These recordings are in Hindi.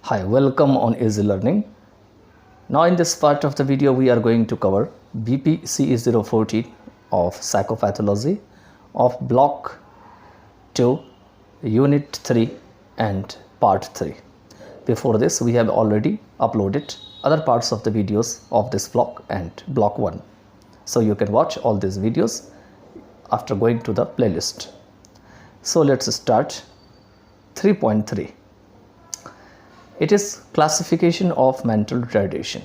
Hi, welcome on Easy Learning. Now in this part of the video we are going to cover BPCE 014 of Psychopathology of Block 2, Unit 3 and Part 3. Before this we have already uploaded other parts of the videos of this block and Block 1. So you can watch all these videos after going to the playlist. So let's start 3.3. It is classification of mental retardation.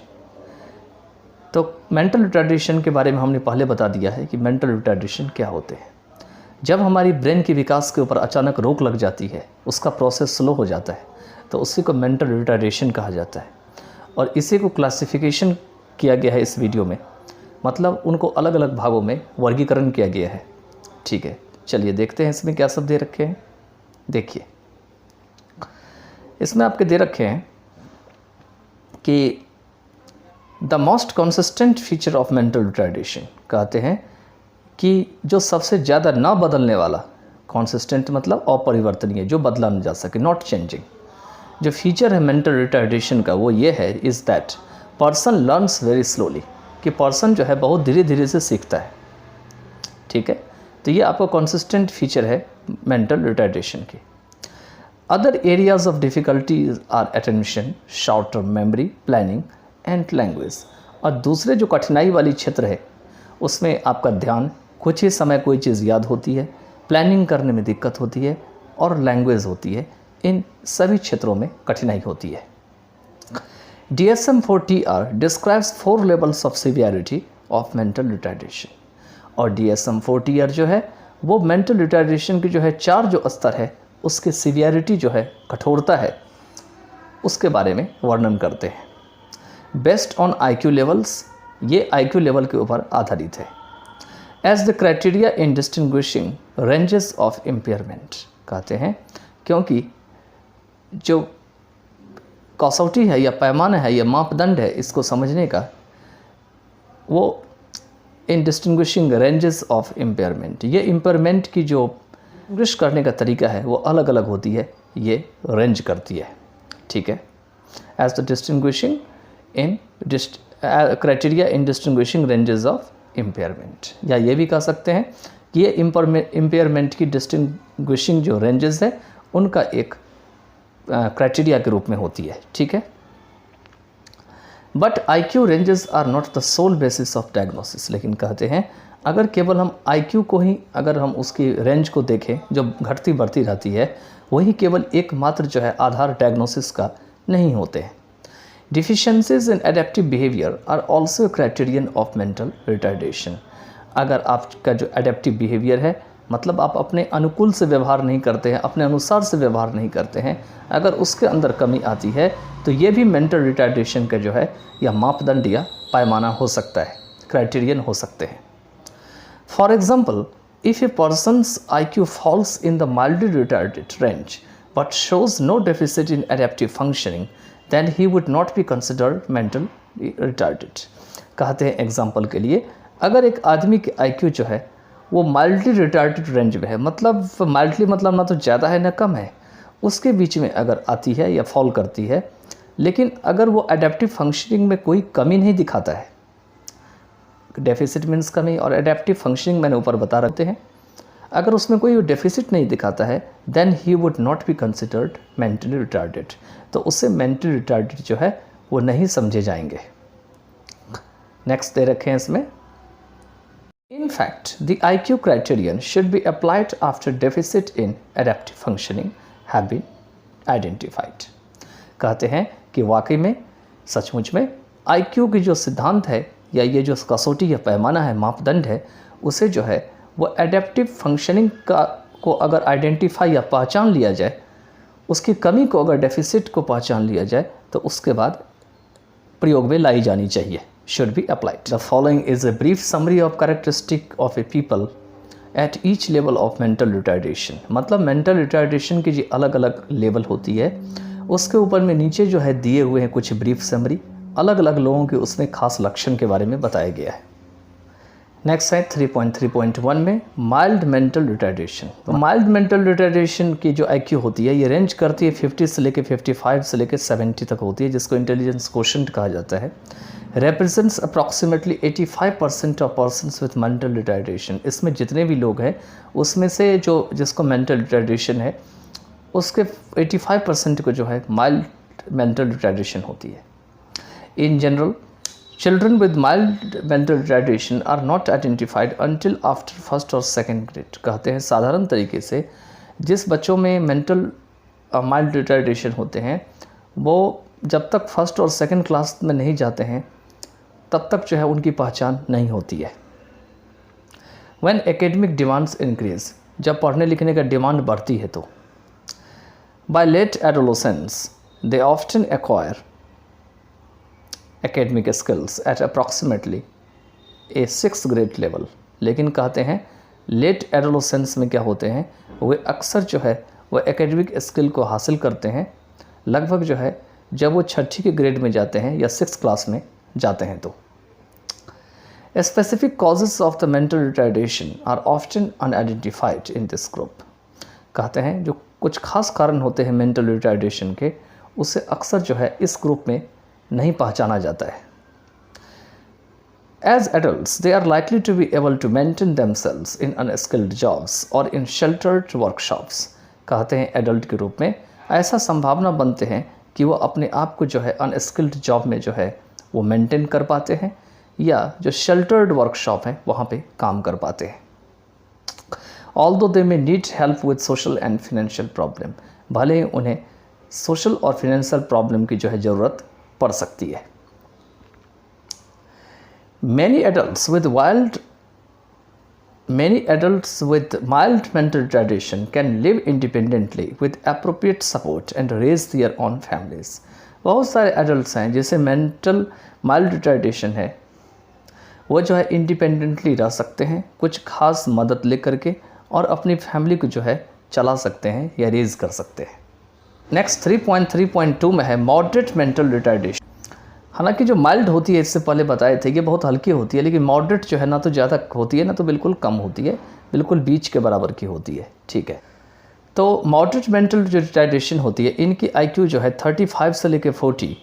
तो मेंटल रिटार्डेशन के बारे में हमने पहले बता दिया है कि मेंटल रिटार्डेशन क्या होते हैं। जब हमारी ब्रेन के विकास के ऊपर अचानक रोक लग जाती है, उसका प्रोसेस स्लो हो जाता है, तो उसी को मेंटल रिटार्डेशन कहा जाता है और इसी को क्लासिफिकेशन किया गया है इस वीडियो में। मतलब उनको अलग अलग भागों में वर्गीकरण किया गया है। ठीक है, चलिए देखते हैं इसमें क्या सब दे रखे हैं। देखिए, इसमें आपके दे रखे हैं कि the most consistent feature of mental retardation, कहते हैं कि जो सबसे ज़्यादा ना बदलने वाला, कंसिस्टेंट मतलब अपरिवर्तनीय, जो बदला न जा सके, नॉट चेंजिंग, जो फीचर है मेंटल रिटार्डेशन का वो ये है is that person learns very slowly, कि पर्सन जो है बहुत धीरे धीरे से सीखता है। ठीक है, तो ये आपका कंसिस्टेंट फीचर है मेंटल रिटार्डेशन की। Other areas of difficulty are attention, short-term memory, planning and language। और दूसरे जो कठिनाई वाली क्षेत्र है उसमें आपका ध्यान, कुछ ही समय कोई चीज़ याद होती है, प्लानिंग करने में दिक्कत होती है और लैंग्वेज होती है। इन सभी क्षेत्रों में कठिनाई होती है। DSM-4TR describes 4 levels of severity of mental retardation। और DSM-4TR जो है वो मेंटल रिटार्डेशन की जो है 4 जो स्तर है उसके सीवियरिटी जो है, कठोरता है, उसके बारे में वर्णन करते हैं। बेस्ड ऑन IQ लेवल्स, ये IQ लेवल के ऊपर आधारित है। As the criteria in distinguishing ranges of impairment, कहते हैं क्योंकि जो कसौटी है या पैमाना है या मापदंड है इसको समझने का, वो इन डिस्टिंग्विशिंग रेंजेस ऑफ इम्पेयरमेंट, ये इम्पेयरमेंट की जो डिस्टिंग्विश करने का तरीका है वो अलग अलग होती है, ये रेंज करती है। ठीक है, as the distinguishing in criteria in distinguishing ranges of impairment, या ये भी कह सकते हैं कि ये इम्पेयरमेंट की डिस्टिंग्विशिंग जो रेंजेस है उनका एक क्राइटेरिया के रूप में होती है। ठीक है, but IQ ranges are not the sole basis of diagnosis. लेकिन कहते हैं अगर केवल हम IQ को ही, अगर हम उसकी रेंज को देखें जो घटती बढ़ती रहती है, वही केवल एकमात्र जो है आधार डायग्नोसिस का नहीं होते हैं। Deficiencies in adaptive behaviour are also criterion of mental retardation. अगर आपका जो एडेप्टिव बिहेवियर है, मतलब आप अपने अनुकूल से व्यवहार नहीं करते हैं, अपने अनुसार से व्यवहार नहीं करते हैं, अगर उसके अंदर कमी आती है तो ये भी मेंटल रिटार्डेशन का जो है या मापदंड या पैमाना हो सकता है, क्राइटेरियन हो सकते हैं। For example, if a person's IQ falls in the mildly retarded range but shows no deficit in adaptive functioning, then he would not be considered mentally retarded। कहते हैं एग्जाम्पल के लिए, अगर एक आदमी की IQ जो है वो माइल्डली रिटार्डेड रेंज में है, मतलब माइल्डली मतलब ना तो ज़्यादा है ना कम है, उसके बीच में अगर आती है या फॉल करती है, लेकिन अगर वो अडेप्टिव फंक्शनिंग में कोई कमी नहीं दिखाता है, डेफिसिट मीन्स कमी और एडेप्टिव फंक्शनिंग मैंने ऊपर बता रखते हैं, अगर उसमें कोई डेफिसिट नहीं दिखाता है then he would not be considered mentally retarded, तो उससे मेंटली रिटार्डेड जो है वो नहीं समझे जाएंगे। नेक्स्ट दे रखे हैं इसमें, in fact the IQ criterion should be applied after deficit in adaptive functioning have been identified. कहते हैं कि वाकई में, सचमुच में IQ की जो सिद्धांत है या ये जो कसौटी या पैमाना है, मापदंड है, उसे जो है वो एडेप्टिव फंक्शनिंग को अगर आइडेंटिफाई या पहचान लिया जाए, उसकी कमी को अगर डेफिसिट को पहचान लिया जाए तो उसके बाद प्रयोग में लाई जानी चाहिए, should be applied. The following is a brief summary of characteristic of A people at each level of mental retardation. मतलब मेंटल रिटार्डेशन की जो अलग अलग लेवल होती है उसके ऊपर में नीचे जो है दिए हुए हैं कुछ ब्रीफ समरी, अलग अलग लोगों के उसमें खास लक्षण के बारे में बताया गया है। नेक्स्ट है 3.3.1 में माइल्ड मेंटल रिटार्डेशन। तो माइल्ड मेंटल रिटार्डेशन की जो IQ होती है ये रेंज करती है 50 से लेके 55 से लेके 70 तक होती है, जिसको इंटेलिजेंस क्वोशेंट कहा जाता है। represents approximately 85% of persons with mental retardation. इसमें जितने भी लोग हैं उसमें से जो जिसको मेंटल रिटार्डेशन है उसके 85% को जो है माइल्ड मेंटल रिटार्डेशन होती है। In general children with mild mental retardation are not identified until after first or second grade। कहते हैं साधारण तरीके से जिस बच्चों में मेंटल माइल्ड रिटार्डेशन होते हैं वो जब तक फर्स्ट और सेकंड क्लास में नहीं जाते हैं तब तक जो है उनकी पहचान नहीं होती है। When academic demands increase, जब पढ़ने लिखने का डिमांड बढ़ती है तो by late adolescence they often acquire academic skills at approximately a 6th grade level। लेकिन कहते हैं लेट एडोलेसेंस में क्या होते हैं वे अक्सर जो है वो एकेडमिक स्किल को हासिल करते हैं लगभग जो है जब वो छठी के ग्रेड में जाते हैं या 6th क्लास में जाते हैं तो। Specific causes of the mental retardation are often unidentified in this group. कहते हैं जो कुछ खास कारण होते हैं मेंटल रिटार्डेशन के उसे अक्सर जो है इस ग्रुप में नहीं पहचाना जाता है। As adults, they are likely to be able to maintain themselves in unskilled jobs or in sheltered workshops। कहते हैं एडल्ट के रूप में ऐसा संभावना बनते हैं कि वो अपने आप को जो है अनस्किल्ड जॉब में जो है वो मेंटेन कर पाते हैं या जो शेल्टर्ड वर्कशॉप है वहाँ पे काम कर पाते हैं। Although they may need help with social and financial problem, भले ही उन्हें सोशल और फाइनेंशियल प्रॉब्लम की जो है ज़रूरत पड़ सकती है। Many adults with mild mental retardation can live independently with appropriate support and raise their own families। बहुत सारे एडल्ट्स हैं जिसे मेंटल माइल्ड रिटार्डेशन है वो जो है इंडिपेंडेंटली रह सकते हैं कुछ खास मदद लेकर के और अपनी फैमिली को जो है चला सकते हैं या रेज कर सकते हैं। नेक्स्ट 3.3.2 में है मॉडरेट मेंटल रिटार्डेशन। हालांकि जो माइल्ड होती है इससे पहले बताए थे ये बहुत हल्की होती है, लेकिन मॉडरेट जो है ना तो ज़्यादा होती है ना तो बिल्कुल कम होती है, बिल्कुल बीच के बराबर की होती है। ठीक है, तो मॉडरेट मेंटल जो रिटार्डेशन होती है इनकी IQ जो है 35 से लेके 40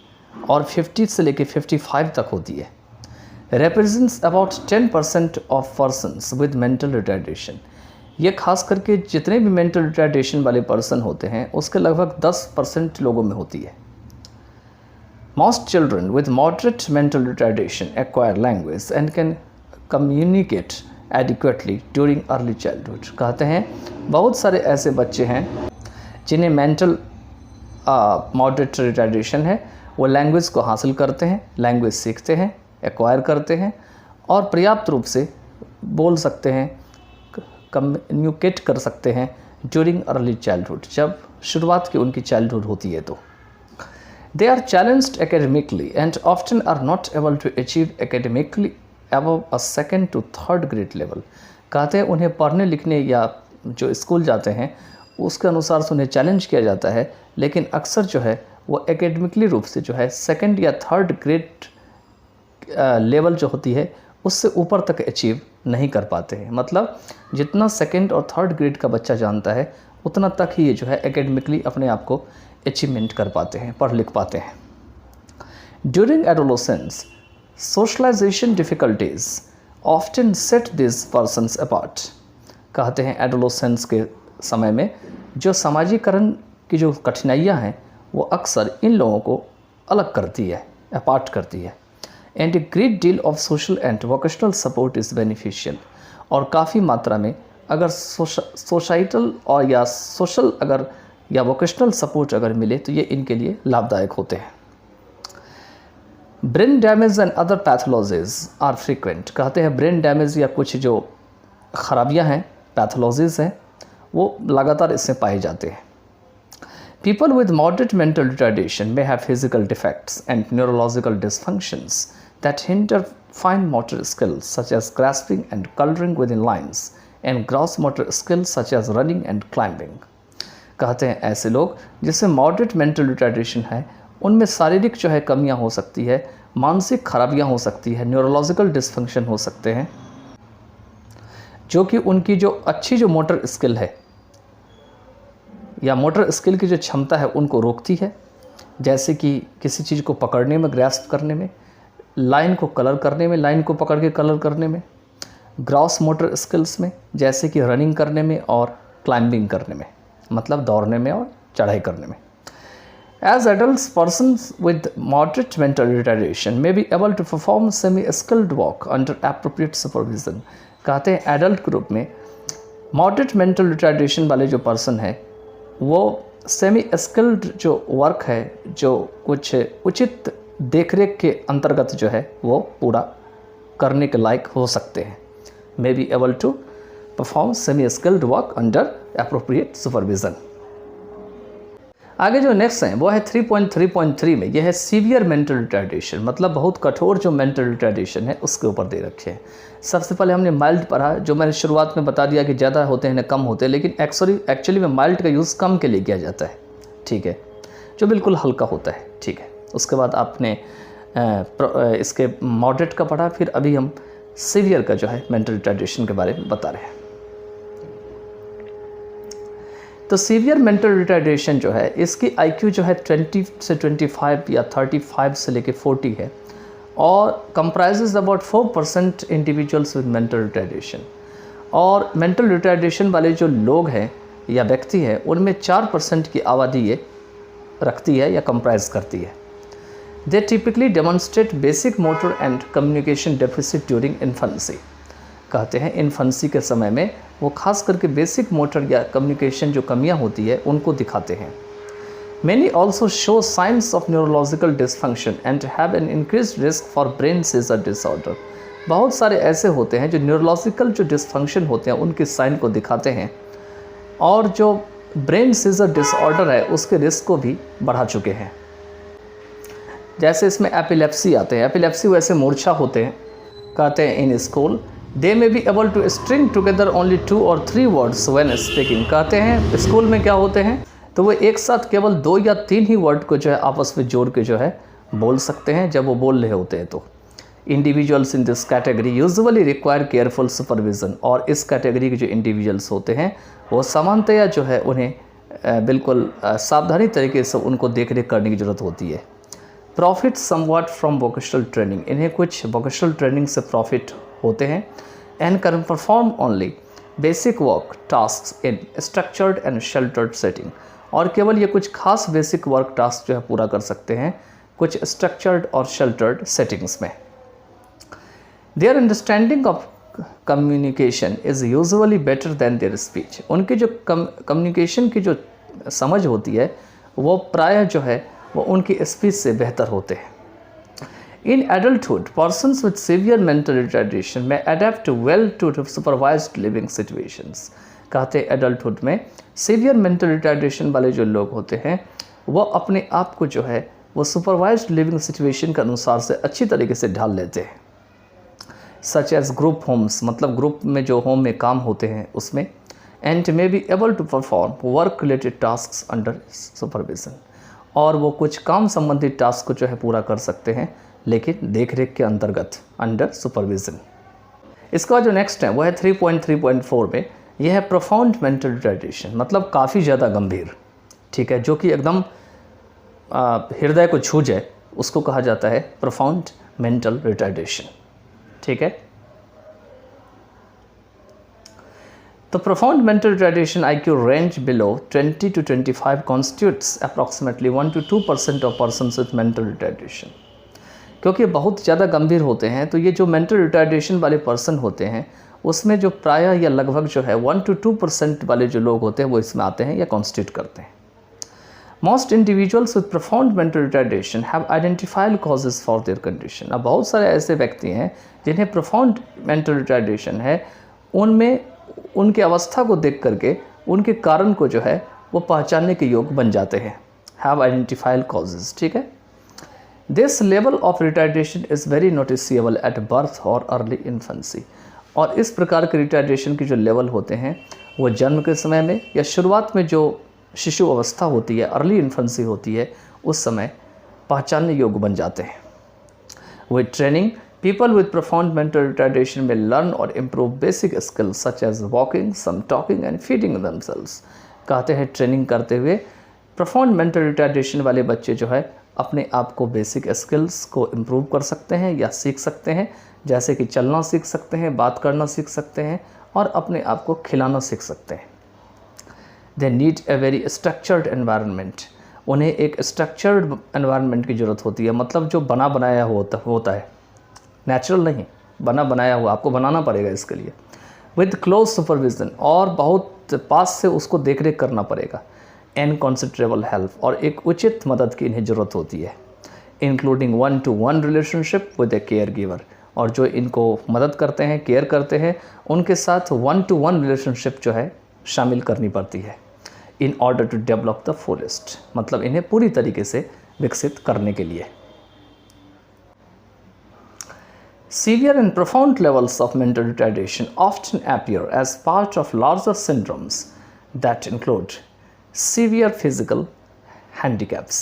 और 50 से लेके 55 तक होती है। represents about 10% of persons with mental retardation. ये खास करके जितने भी मेंटल रिटार्डेशन वाले पर्सन होते हैं उसके लगभग 10% लोगों में होती है। Most children with moderate mental retardation acquire language and can communicate adequately during early childhood। कहते हैं बहुत सारे ऐसे बच्चे हैं जिन्हें मेंटल मॉडरेट रिटार्डेशन है वो लैंग्वेज को हासिल करते हैं, लैंग्वेज सीखते हैं, एक्वायर करते हैं और पर्याप्त रूप से बोल सकते हैं, कम्युनिकेट कर सकते हैं ड्यूरिंग अर्ली चाइल्डहुड, जब शुरुआत की उनकी चाइल्डहुड होती है तो। They are challenged academically and often are not able to achieve academically above a 2nd to 3rd grade level। कहते हैं उन्हें पढ़ने लिखने या जो स्कूल जाते हैं उसके अनुसार से उन्हें चैलेंज किया जाता है, लेकिन अक्सर जो है वो एकेडमिकली रूप से जो है 2nd या 3rd ग्रेड लेवल जो होती है उससे ऊपर तक अचीव नहीं कर पाते हैं। मतलब जितना 2nd और 3rd ग्रेड का बच्चा जानता है उतना तक ही ये जो है एकेडमिकली अपने आप को अचीवमेंट कर पाते हैं, पढ़ लिख पाते हैं। During adolescence socialization difficulties often set this persons apart. कहते हैं एडोलेसेंस के समय में जो सामाजिकरण की जो कठिनाइयाँ हैं वो अक्सर इन लोगों को अलग करती है, अपार्ट करती है। And a great deal of social and vocational support is beneficial. और काफ़ी मात्रा में अगर सोसाइटल और या सोशल अगर या वोकेशनल सपोर्ट अगर मिले तो ये इनके लिए लाभदायक होते हैं। Brain damage and other pathologies are frequent. कहते हैं ब्रेन डैमेज या कुछ जो खराबियां हैं, पैथोलॉजीज हैं, वो लगातार इसमें पाए जाते हैं। People with moderate mental retardation may have physical defects and neurological dysfunctions that hinder fine motor skills such as grasping and colouring within lines and gross motor skills such as running and climbing. कहते हैं ऐसे लोग जिसमें मॉडरेट मेंटल रिटार्डेशन है उनमें शारीरिक जो है कमियां हो सकती है, मानसिक खराबियां हो सकती है, न्यूरोलॉजिकल डिसफंक्शन हो सकते हैं जो कि उनकी जो अच्छी जो मोटर स्किल है या मोटर स्किल की जो क्षमता है उनको रोकती है, जैसे कि किसी चीज़ को पकड़ने में, ग्रैस्प करने में, लाइन को कलर करने में, लाइन को पकड़ के कलर करने में, ग्रॉस मोटर स्किल्स में जैसे कि रनिंग करने में और क्लाइंबिंग करने में, मतलब दौड़ने में और चढ़ाई करने में। As adults, persons with moderate mental retardation may be able to perform semi-skilled work under appropriate supervision। कहते हैं एडल्ट ग्रुप में मॉडरेट मेंटल रिटार्डेशन वाले जो पर्सन है वो सेमी स्किल्ड जो वर्क है, जो कुछ उचित देखरेख के अंतर्गत जो है वो पूरा करने के लायक हो सकते हैं। May be able to perform semi skilled work under appropriate supervision. आगे जो नेक्स्ट है वो है 3.3.3 में, यह है सीवियर मेंटल रिटार्डेशन, मतलब बहुत कठोर जो मेंटल रिटार्डेशन है उसके ऊपर दे रखे हैं। सबसे पहले हमने माइल्ड पढ़ा, जो मैंने शुरुआत में बता दिया कि ज़्यादा होते हैं ना कम होते हैं, लेकिन एक्चुअली में माइल्ड का यूज़ कम के लिए किया जाता है, ठीक है, जो बिल्कुल हल्का होता है, ठीक है। उसके बाद आपने इसके मॉडरेट का पढ़ा, फिर अभी हम सीवियर का जो है मेंटल रिटार्डेशन के बारे में बता रहे हैं। तो सीवियर मेंटल रिटार्डेशन जो है इसकी आईक्यू जो है 20 से 25 या 35 से लेके 40 है और comprises about 4% individuals with mental retardation. और मेंटल रिटार्डेशन वाले जो लोग हैं या व्यक्ति है उनमें 4% की आबादी ये रखती है या कंप्राइज करती है। दे typically demonstrate basic motor and communication deficit during infancy. कहते हैं इन्फेंसी के समय में वो खास करके बेसिक मोटर या कम्युनिकेशन जो कमियां होती है उनको दिखाते हैं। Many also show science of neurological dysfunction and have an increased risk for brain scissor disorder. बहुत सारे ऐसे होते हैं जो न्यूरोलॉजिकल जो डिसफंक्शन होते हैं उनके साइन को दिखाते हैं और जो ब्रेन सीजर डिसऑर्डर है उसके रिस्क को भी बढ़ा चुके हैं। जैसे इसमें एपिलेप्सी आते हैं, एपिलेप्सी वैसे मूर्छा होते हैं। कहते हैं in school they may be able to string together only 2 or 3 words when speaking. कहते हैं स्कूल में क्या होते हैं तो वो एक साथ केवल 2 या 3 ही वर्ड को जो है आपस में जोड़ के जो है बोल सकते हैं जब वो बोल रहे होते हैं। तो individuals in this category usually require careful supervision. और इस कैटेगरी के जो इंडिविजुअल्स होते हैं वो सामान्यतया जो है उन्हें बिल्कुल सावधानी तरीके से उनको देख रेख करने की ज़रूरत होती है। Profit somewhat from vocational training, इन्हें कुछ वोकेशनल ट्रेनिंग से प्रॉफिट होते हैं। And can perform only basic work task in structured and sheltered setting. और केवल ये कुछ खास बेसिक वर्क टास्क जो है पूरा कर सकते हैं कुछ स्ट्रक्चर्ड और शेल्टर्ड सेटिंग्स में। Their understanding of communication is usually better than there speech. उनकी जो कम्युनिकेशन की जो समझ होती है वो प्रायः जो है वो उनकी स्पीच से बेहतर होते हैं। In adulthood, persons with severe mental retardation may adapt well to supervised living situations। कहते हैं एडल्टहुड में सीवियर मेंटल रिटार्डेशन वाले जो लोग होते हैं वो अपने आप को जो है वो सुपरवाइज्ड लिविंग सिचुएशन के अनुसार से अच्छी तरीके से ढाल लेते हैं। सच एज ग्रुप होम्स, मतलब ग्रुप में जो होम में काम होते हैं उसमें। And may be able to perform work related task under supervision. और वो कुछ काम संबंधित टास्क को जो है पूरा कर सकते हैं लेकिन देख रेख के अंतर्गत अंडर सुपरविज़न। इसका जो नेक्स्ट है वो है 3.3.4 में, यह है प्रोफाउंड मेंटल रिटार्डेशन, मतलब काफ़ी ज़्यादा गंभीर, ठीक है, जो कि एकदम हृदय को छू जाए उसको कहा जाता है प्रोफाउंड मेंटल रिटार्डेशन, ठीक है। तो profound mental retardation IQ range below 20 to 25 constitutes approximately 1 to 2% of persons with mental retardation. क्योंकि बहुत ज़्यादा गंभीर होते हैं तो ये जो मेंटल रिटार्डेशन वाले पर्सन होते हैं उसमें जो प्रायः या लगभग जो है 1 to 2% वाले जो लोग होते हैं वो इसमें आते हैं या कॉन्स्टिट्यूट करते हैं। Most individuals with profound mental retardation have identified causes for their condition. अब बहुत सारे ऐसे व्यक्ति हैं जिन्हें प्रोफाउंड मेंटल रिटार्डेशन है, उनमें उनकी अवस्था को देख करके उनके कारण को जो है वो पहचानने के योग बन जाते हैं। हैव आइडेंटिफाइड कॉजेज, ठीक है। This level of retardation is very noticeable at birth और अर्ली इन्फेंसी। और इस प्रकार के रिटार्डेशन की जो लेवल होते हैं वो जन्म के समय में या शुरुआत में जो शिशु अवस्था होती है, अर्ली इन्फेंसी होती है, उस समय पहचानने योग्य बन जाते हैं। With training People with profound mental retardation may learn or improve basic skills such as walking, some talking and feeding themselves. कहते हैं ट्रेनिंग करते हुए profound mental retardation वाले बच्चे जो है अपने आप को बेसिक स्किल्स को इम्प्रूव कर सकते हैं या सीख सकते हैं, जैसे कि चलना सीख सकते हैं, बात करना सीख सकते हैं और अपने आप को खिलाना सीख सकते हैं. They need a very structured environment. उन्हें एक स्ट्रक्चर्ड एनवायरनमेंट की ज़रूरत होती है, मतलब जो बना बनाया होता है, नेचुरल नहीं, बना बनाया हुआ, आपको बनाना पड़ेगा इसके लिए. विद क्लोज सुपरविजन, और बहुत पास से उसको देख रेख करना पड़ेगा. एंड कंसिडरेबल हेल्प, और एक उचित मदद की इन्हें ज़रूरत होती है. Including 1-to-1 relationship with A care giver, और जो इनको मदद करते हैं, केयर करते हैं, उनके साथ 1-to-1 रिलेशनशिप जो है शामिल करनी पड़ती है. In order to develop the fullest, मतलब इन्हें पूरी तरीके से विकसित करने के लिए. Severe and profound levels of mental retardation often appear as part of larger syndromes that include severe physical handicaps.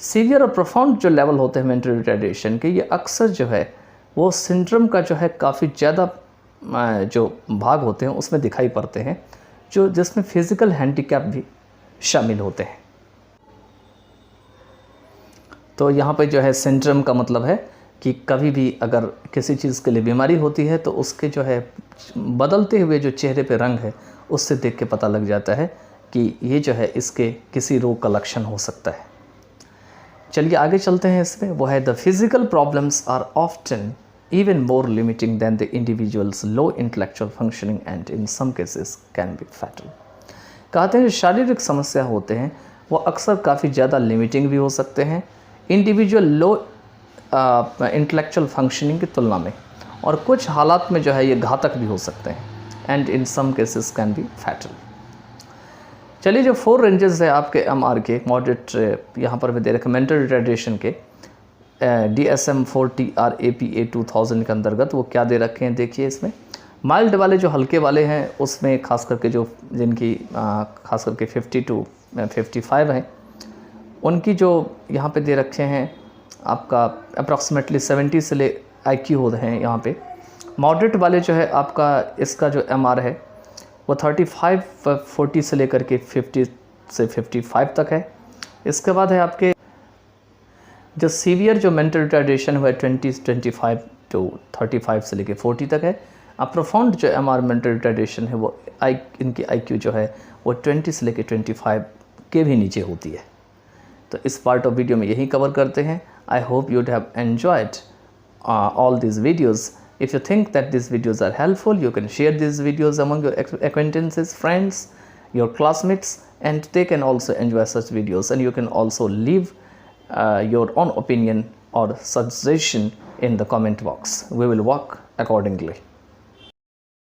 Severe और profound जो level होते हैं mental retardation के, ये अक्सर जो है वो syndrome का जो है काफ़ी ज़्यादा जो भाग होते हैं उसमें दिखाई पड़ते हैं, जो जिसमें फिज़िकल हैंडीकैप भी शामिल होते हैं. तो यहाँ पे जो है सिंड्रोम का मतलब है कि कभी भी अगर किसी चीज़ के लिए बीमारी होती है तो उसके जो है बदलते हुए जो चेहरे पे रंग है उससे देख के पता लग जाता है कि ये जो है इसके किसी रोग का लक्षण हो सकता है. चलिए आगे चलते हैं इसमें. वो है the physical problems are often even more limiting than the individual's low intellectual functioning and in some cases can be fatal. कहते हैं शारीरिक समस्या होते हैं वो अक्सर काफ़ी ज़्यादा लिमिटिंग भी हो सकते हैं इंडिविजुअल लो इंटेलेक्चुअल फंक्शनिंग की तुलना में, और कुछ हालात में जो है ये घातक भी हो सकते हैं and in some cases can be fatal. चलिए जो 4 रेंजेस है आपके MR के मॉडरेट, यहाँ पर भी दे रखे मेंटल रिटार्डेशन के DSM-4 और APA 2000 के अंतर्गत वो क्या दे रखे हैं देखिए. इसमें माइल्ड वाले जो हल्के वाले हैं उसमें खास करके जो जिनकी खास करके 50 to 55 हैं उनकी जो यहाँ पे दे रखे हैं आपका अप्रॉक्सीमेटली 70 से ले IQ होते हैं यहाँ पे. मॉडरेट वाले जो है आपका इसका जो MR है वो 35-40 से लेकर के 50 से 55 तक है. इसके बाद है आपके जो सीवियर जो मेंटल रिटार्डेशन हुआ 25 to 35 से लेकर 40 तक है. अब प्रोफाउंड जो MR मेंटल रिटार्डेशन है वो इनकी IQ जो है वो 20 से लेकर 25 के भी नीचे होती है. तो इस पार्ट ऑफ वीडियो में यही कवर करते हैं. I hope you'd have enjoyed all these videos. If you think that these videos are helpful, you can share these videos among your acquaintances, friends, your classmates, and they can also enjoy such videos, and you can also leave your own opinion or suggestion in the comment box. We will work accordingly.